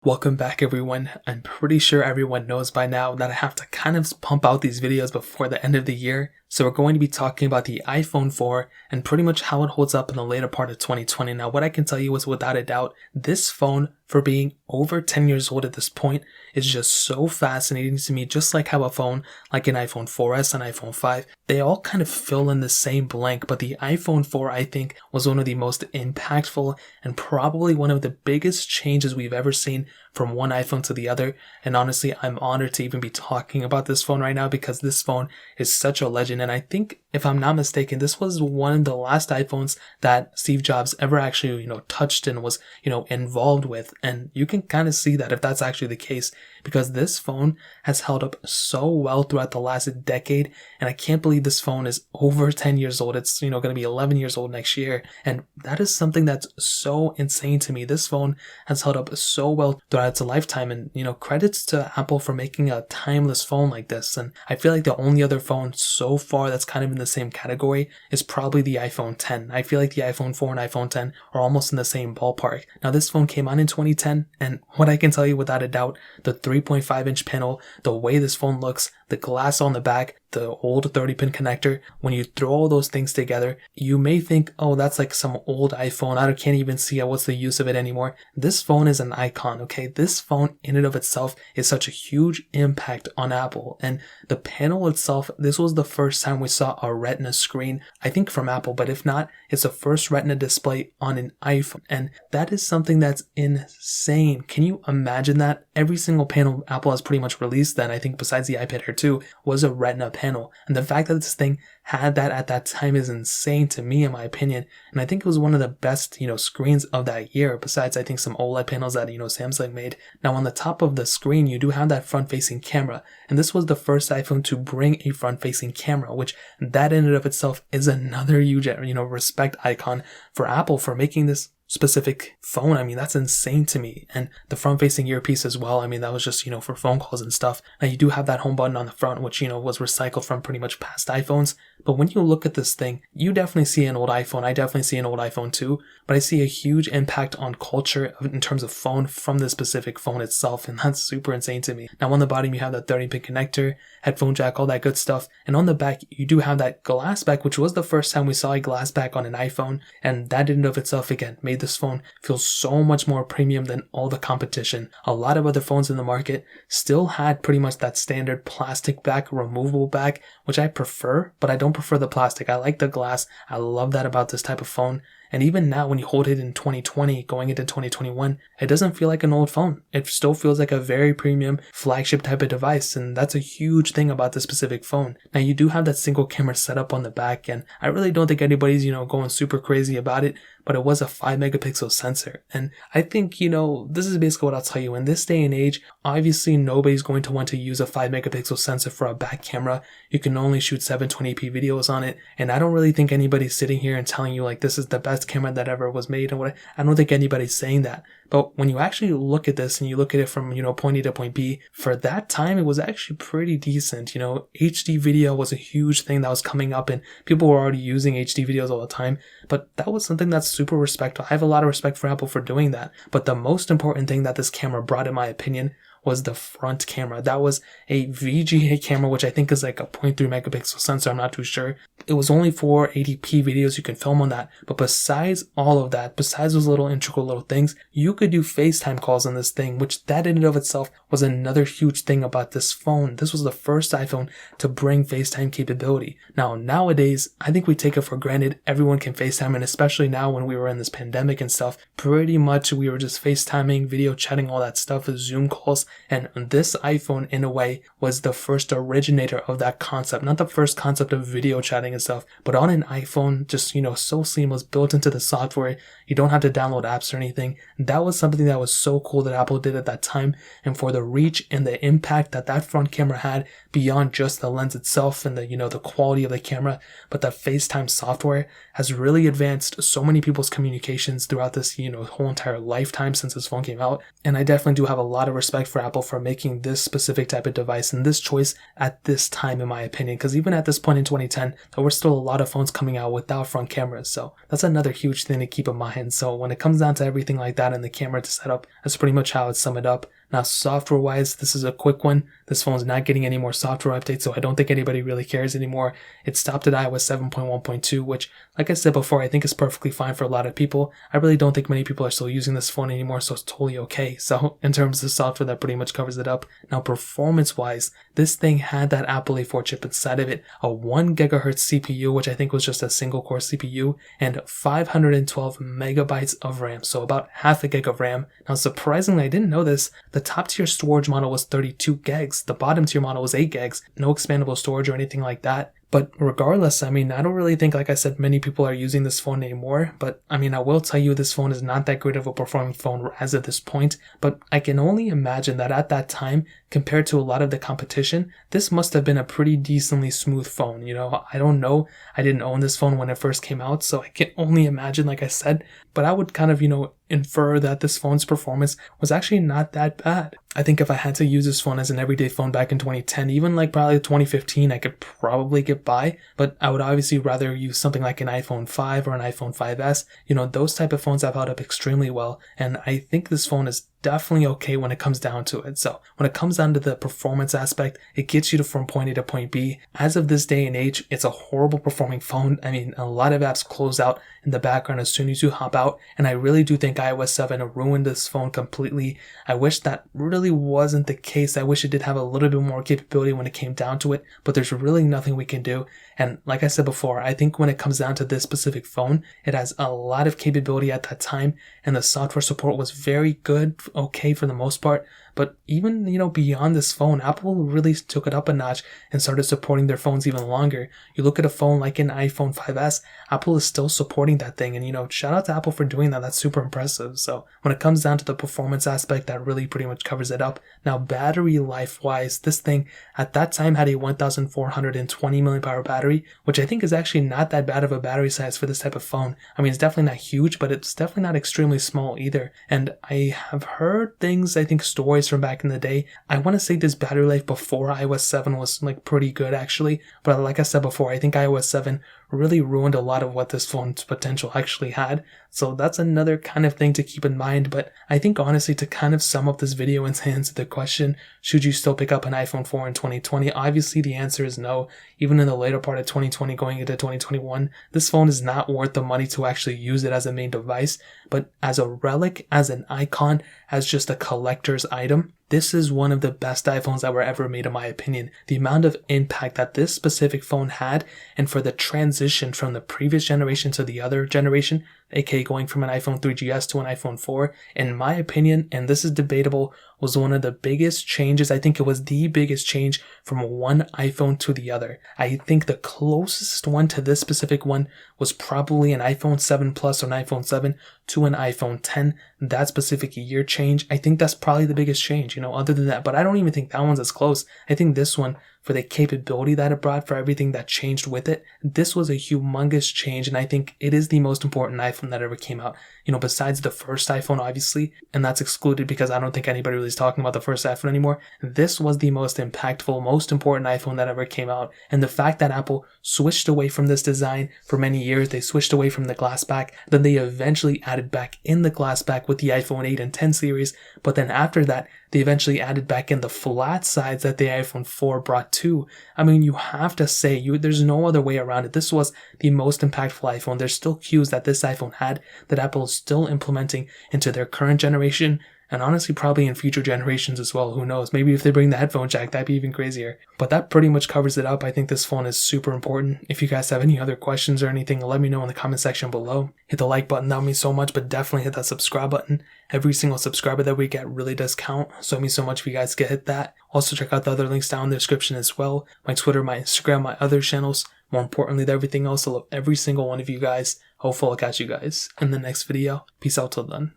Welcome back everyone. I'm pretty sure everyone knows by now that I have to kind of pump out these videos before the end of the year. So we're going to be talking about the iPhone 4 and pretty much how it holds up in the later part of 2020. Now what I can tell you is without a doubt, this phone, for being over 10 years old at this point, is just so fascinating to me, just like how a phone like an iPhone 4S and iPhone 5, they all kind of fill in the same blank, but the iPhone 4 I think was one of the most impactful and probably one of the biggest changes we've ever seen from one iPhone to the other. And honestly, I'm honored to even be talking about this phone right now because this phone is such a legend. And I think, if I'm not mistaken, this was one of the last iPhones that Steve Jobs ever actually, touched and was, involved with. And you can kind of see that if that's actually the case, because this phone has held up so well throughout the last decade. And I can't believe this phone is over 10 years old. It's, going to be 11 years old next year. And that is something that's so insane to me. This phone has held up so well throughout its lifetime. And, credits to Apple for making a timeless phone like this. And I feel like the only other phone so far that's kind of in the same category is probably the iPhone 10. I feel like the iPhone 4 and iPhone 10 are almost in the same ballpark. Now this phone came out in 2010, and what I can tell you without a doubt, the 3.5-inch panel, the way this phone looks, the glass on the back, the old 30-pin connector, when you throw all those things together, you may think, oh, that's like some old iPhone. I can't even see what's the use of it anymore. This phone is an icon, okay? This phone in and of itself is such a huge impact on Apple. And the panel itself, this was the first time we saw a Retina screen, I think from Apple, but if not, it's the first Retina display on an iPhone. And that is something that's insane. Can you imagine that? Every single panel Apple has pretty much released then, I think besides the iPad Air 2, was a Retina panel. And the fact that this thing had that at that time is insane to me, in my opinion. And I think it was one of the best, screens of that year, besides I think some OLED panels that, Samsung made. Now on the top of the screen, you do have that front-facing camera. And this was the first iPhone to bring a front-facing camera, which that in and of itself is another huge, respect icon for Apple for making this specific phone. I mean, that's insane to me. And the front-facing earpiece as well. I mean, that was just, for phone calls and stuff. Now you do have that home button on the front, which, was recycled from pretty much past iPhones. But when you look at this thing, you definitely see an old iPhone. I definitely see an old iPhone too, but I see a huge impact on culture in terms of phone from the specific phone itself. And that's super insane to me. Now on the bottom, you have that 30-pin connector, headphone jack, all that good stuff. And on the back, you do have that glass back, which was the first time we saw a glass back on an iPhone. And that in and of itself, again, made this phone feel so much more premium than all the competition. A lot of other phones in the market still had pretty much that standard plastic back, removable back, which I prefer, but I don't prefer the plastic. I like the glass. I love that about this type of phone. And even now, when you hold it in 2020, going into 2021, it doesn't feel like an old phone. It still feels like a very premium flagship type of device. And that's a huge thing about this specific phone. Now, you do have that single camera setup on the back. And I really don't think anybody's, going super crazy about it. But it was a 5-megapixel sensor. And I think, this is basically what I'll tell you. In this day and age, obviously nobody's going to want to use a 5-megapixel sensor for a back camera. You can only shoot 720p videos on it. And I don't really think anybody's sitting here and telling you like this is the best camera that ever was made. And I don't think anybody's saying that. But when you actually look at this and you look at it from, point A to point B, for that time, it was actually pretty decent. HD video was a huge thing that was coming up and people were already using HD videos all the time. But that was something that's super respectful. I have a lot of respect for Apple for doing that. But the most important thing that this camera brought, in my opinion, was the front camera. That was a VGA camera, which I think is like a 0.3 megapixel sensor. I'm not too sure. It was only for 80p videos you can film on that. But besides all of that, besides those little integral little things, you could do FaceTime calls on this thing, which that in and of itself was another huge thing about this phone. This was the first iPhone to bring FaceTime capability. Now, nowadays, I think we take it for granted. Everyone can FaceTime, and especially now when we were in this pandemic and stuff, pretty much we were just FaceTiming, video chatting, all that stuff with Zoom calls. And this iPhone, in a way, was the first originator of that concept. Not the first concept of video chatting and stuff, but on an iPhone, just, so seamless, built into the software. You don't have to download apps or anything. That was something that was so cool that Apple did at that time. And for the reach and the impact that that front camera had beyond just the lens itself and the, the quality of the camera, but the FaceTime software has really advanced so many people's communications throughout this, whole entire lifetime since this phone came out. And I definitely do have a lot of respect for Apple for making this specific type of device and this choice at this time, in my opinion, because even at this point in 2010, there were still a lot of phones coming out without front cameras. So that's another huge thing to keep in mind. So when it comes down to everything like that and the camera to set up. That's pretty much how I'd sum it up. Now, software-wise, this is a quick one. This phone's not getting any more software updates, so I don't think anybody really cares anymore. It stopped at iOS 7.1.2, which, like I said before, I think is perfectly fine for a lot of people. I really don't think many people are still using this phone anymore, so it's totally okay. So, in terms of software, that pretty much covers it up. Now, performance-wise, this thing had that Apple A4 chip inside of it, a 1 GHz CPU, which I think was just a single-core CPU, and 512 megabytes of RAM, so about half a gig of RAM. Now, surprisingly, I didn't know this. The top tier storage model was 32 gigs. The bottom tier model was 8 gigs. No expandable storage or anything like that. But regardless, I mean, I don't really think, like I said, many people are using this phone anymore. But I mean, I will tell you this phone is not that great of a performing phone as of this point. But I can only imagine that at that time, compared to a lot of the competition, this must have been a pretty decently smooth phone. You know, I don't know. I didn't own this phone when it first came out, so I can only imagine, like I said. But I would kind of, infer that this phone's performance was actually not that bad. I think if I had to use this phone as an everyday phone back in 2010, even like probably 2015, I could probably get by, but I would obviously rather use something like an iPhone 5 or an iPhone 5S. Those type of phones have held up extremely well, and I think this phone is definitely okay when it comes down to it. So when it comes down to the performance aspect, it gets you from point A to point B. As of this day and age, it's a horrible performing phone. I mean, a lot of apps close out in the background as soon as you hop out, and I really do think iOS 7 ruined this phone completely. I wish that really wasn't the case. I wish it did have a little bit more capability when it came down to it, but there's really nothing we can do. And like I said before, I think when it comes down to this specific phone, it has a lot of capability at that time, and the software support was very good, okay for the most part. But even, beyond this phone, Apple really took it up a notch and started supporting their phones even longer. You look at a phone like an iPhone 5S, Apple is still supporting that thing. And, shout out to Apple for doing that. That's super impressive. So when it comes down to the performance aspect, that really pretty much covers it up. Now, battery life wise, this thing at that time had a 1420 mAh battery, which I think is actually not that bad of a battery size for this type of phone. I mean, it's definitely not huge, but it's definitely not extremely small either. And I have heard things, I think stories from back in the day. I want to say this battery life before iOS 7 was pretty good actually, but like I said before, I think iOS 7 really ruined a lot of what this phone's potential actually had. So that's another kind of thing to keep in mind. But I think honestly, to kind of sum up this video and to answer the question, should you still pick up an iPhone 4 in 2020? Obviously the answer is no. Even in the later part of 2020 going into 2021, this phone is not worth the money to actually use it as a main device. But as a relic, as an icon, as just a collector's item, this is one of the best iPhones that were ever made in my opinion. The amount of impact that this specific phone had, and for the transition from the previous generation to the other generation, aka going from an iPhone 3GS to an iPhone 4, in my opinion, and this is debatable, was one of the biggest changes. I think it was the biggest change from one iPhone to the other. I think the closest one to this specific one was probably an iPhone 7 Plus or an iPhone 7 to an iPhone 10. That specific year change, I think that's probably the biggest change, other than that. But I don't even think that one's as close. I think this one, for the capability that it brought, for everything that changed with it, this was a humongous change, and I think it is the most important iPhone that ever came out. Besides the first iPhone, obviously, and that's excluded because I don't think anybody really is talking about the first iPhone anymore. This was the most impactful, most important iPhone that ever came out, and the fact that Apple switched away from this design for many years, they switched away from the glass back, then they eventually added back in the glass back with the iPhone 8 and 10 series, but then after that, they eventually added back in the flat sides that the iPhone 4 brought too. I mean, you have to say, there's no other way around it. This was the most impactful iPhone. There's still cues that this iPhone had that Apple is still implementing into their current generation, and honestly probably in future generations as well. Who knows? Maybe if they bring the headphone jack, that'd be even crazier. But that pretty much covers it up. I think this phone is super important. If you guys have any other questions or anything, let me know in the comment section below. Hit the like button, that would mean so much, but definitely hit that subscribe button. Every single subscriber that we get really does count, so it means so much if you guys get hit that. Also check out the other links down in the description as well. My Twitter, my Instagram, my other channels. More importantly than everything else, I love every single one of you guys. Hopefully I'll catch you guys in the next video. Peace out till then.